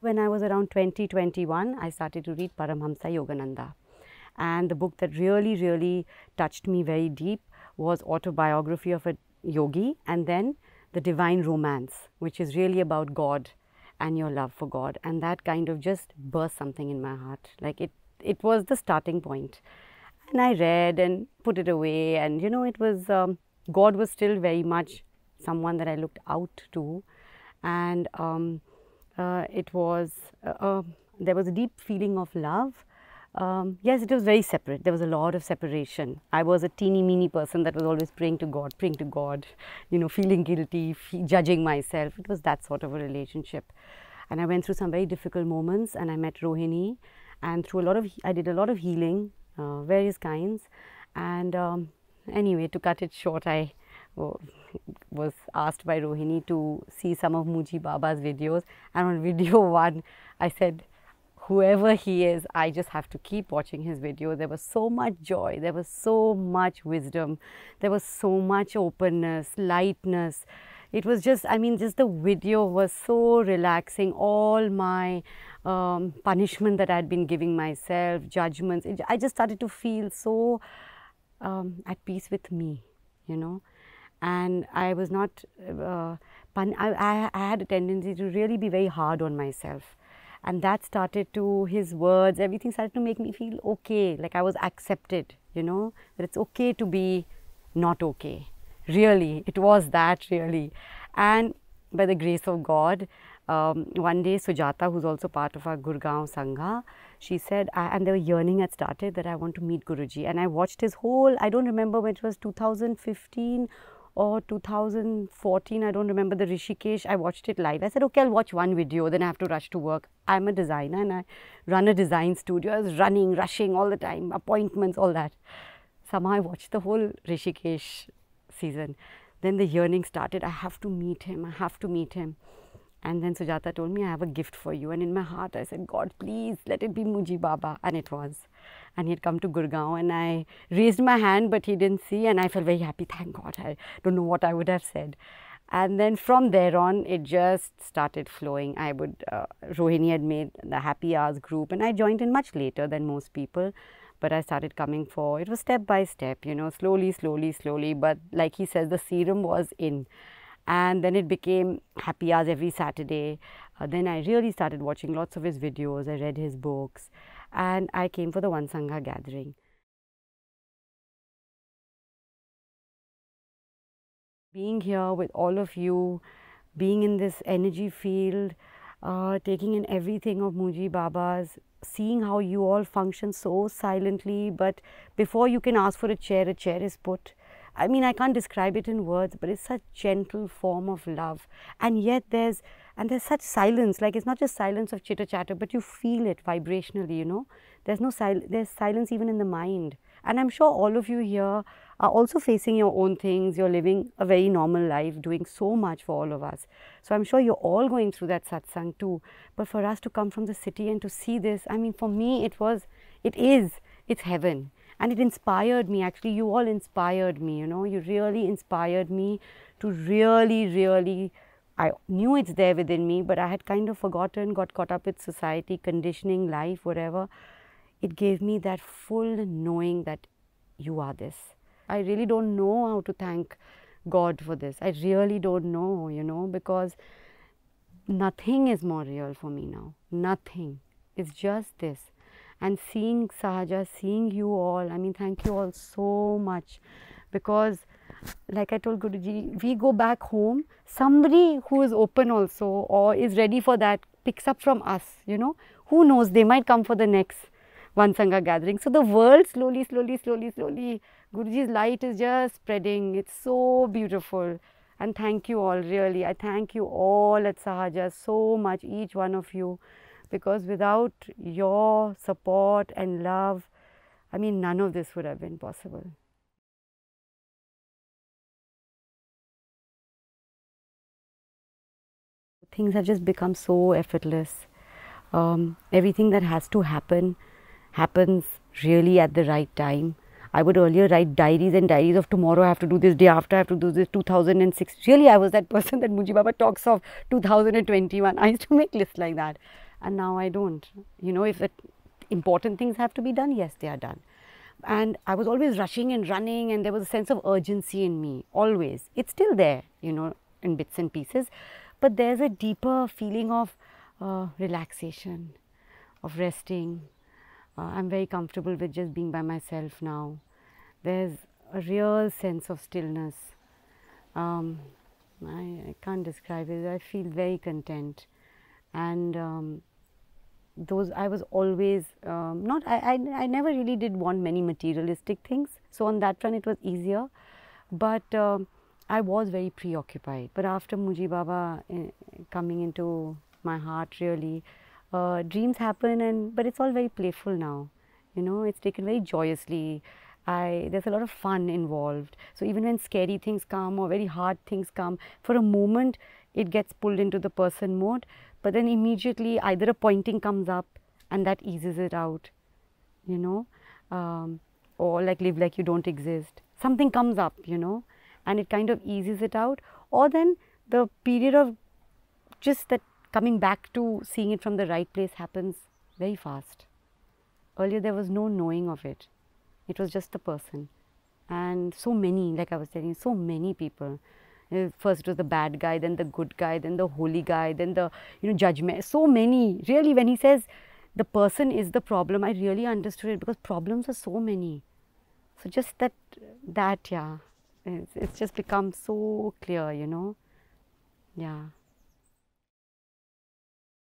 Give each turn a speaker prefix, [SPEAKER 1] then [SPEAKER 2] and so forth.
[SPEAKER 1] When I was around 2021, I started to read Paramhamsa Yogananda. And the book that really touched me very deep was Autobiography of a Yogi, and then The Divine Romance, which is really about God and your love for God. And that kind of just burst something in my heart. Like it was the starting point. And I read and put it away, and it was, God was still very much someone that I looked out to. And it was, there was a deep feeling of love. Yes, it was very separate. There was a lot of separation. I was a teeny-meeny person that was always praying to God, feeling guilty, judging myself. It was that sort of a relationship. And I went through some very difficult moments, and I met Rohini, and I did a lot of healing, various kinds. And anyway, to cut it short, I was asked by Rohini to see some of Moojibaba's videos, and on video 1, I said, whoever he is, I just have to keep watching his video. There was so much joy, there was so much wisdom, there was so much openness, lightness. It was just, just the video was so relaxing. All my punishment that I had been giving myself, judgments, I just started to feel so at peace with me, And I was not, I had a tendency to really be very hard on myself. And that started to, his words, everything started to make me feel okay, like I was accepted, that it's okay to be not okay. Really, it was that really. And by the grace of God, one day Sujata, who's also part of our Gurgaon Sangha, she said, and the yearning had started that I want to meet Guruji. And I watched his whole, I don't remember when it was 2015 or 2014, I don't remember, the Rishikesh, I watched it live. I said, okay, I'll watch one video, then I have to rush to work. I'm a designer and I run a design studio. I was running, rushing all the time, appointments, all that. Somehow I watched the whole Rishikesh season. Then the yearning started, I have to meet him, I have to meet him. And then Sujata told me, I have a gift for you. And in my heart, I said, God, please let it be Moojibaba. And it was. And he had come to Gurgaon, and I raised my hand, but he didn't see. And I felt very happy. Thank God. I don't know what I would have said. And then from there on, it just started flowing. Rohini had made the Happy Hours group, and I joined in much later than most people. But I started coming it was step by step, slowly. But like he says, the serum was in. And then it became Happy Hours every Saturday. Then I really started watching lots of his videos. I read his books. And I came for the One Sangha gathering. Being here with all of you, being in this energy field, taking in everything of Moojibaba's, seeing how you all function so silently, but before you can ask for a chair is put. I can't describe it in words, but it's such gentle form of love. And yet there's such silence, like it's not just silence of chitter chatter, but you feel it vibrationally, There's silence even in the mind. And I'm sure all of you here are also facing your own things. You're living a very normal life, doing so much for all of us. So I'm sure you're all going through that satsang too. But for us to come from the city and to see this, for me it's heaven. And it inspired me, actually. You all inspired me, You really inspired me to really, I knew it's there within me, but I had kind of forgotten, got caught up with society, conditioning, life, whatever. It gave me that full knowing that you are this. I really don't know how to thank God for this. I really don't know, because nothing is more real for me now. Nothing. It's just this. And seeing Sahaja, seeing you all, thank you all so much. Because, like I told Guruji, we go back home, somebody who is open also or is ready for that picks up from us, Who knows, they might come for the next One Sangha gathering. So the world slowly, Guruji's light is just spreading. It's so beautiful. And thank you all, really. I thank you all at Sahaja so much, each one of you. Because without your support and love, none of this would have been possible. Things have just become so effortless. Everything that has to happen, happens really at the right time. I would earlier write diaries and diaries of tomorrow I have to do this, day after I have to do this, 2006. Really, I was that person that Moojibaba talks of, 2021. I used to make lists like that. and now I don't. You know, if important things have to be done, yes, they are done. And I was always rushing and running, and there was a sense of urgency in me, always. It's still there, you know, in bits and pieces, but there's a deeper feeling of relaxation, of resting. I'm very comfortable with just being by myself now. There's a real sense of stillness. I can't describe it. I feel very content, and those I was always not. I never really did want many materialistic things. So on that front, it was easier, but I was very preoccupied. But after Moojibaba coming into my heart, really, dreams happen, but it's all very playful now. You know, it's taken very joyously. There's a lot of fun involved. So even when scary things come or very hard things come, for a moment it gets pulled into the person mode, but then immediately either a pointing comes up and that eases it out, you know, or like live like you don't exist. Something comes up, you know, and it kind of eases it out. Or then the period of just that coming back to seeing it from the right place happens very fast. Earlier there was no knowing of it. It was just the person, and so many, like I was telling you, so many people. First it was the bad guy, then the good guy, then the holy guy, then the, you know, judgment. So many. Really, when he says the person is the problem, I really understood it, because problems are so many. So just that yeah, it's just become so clear, you know. Yeah.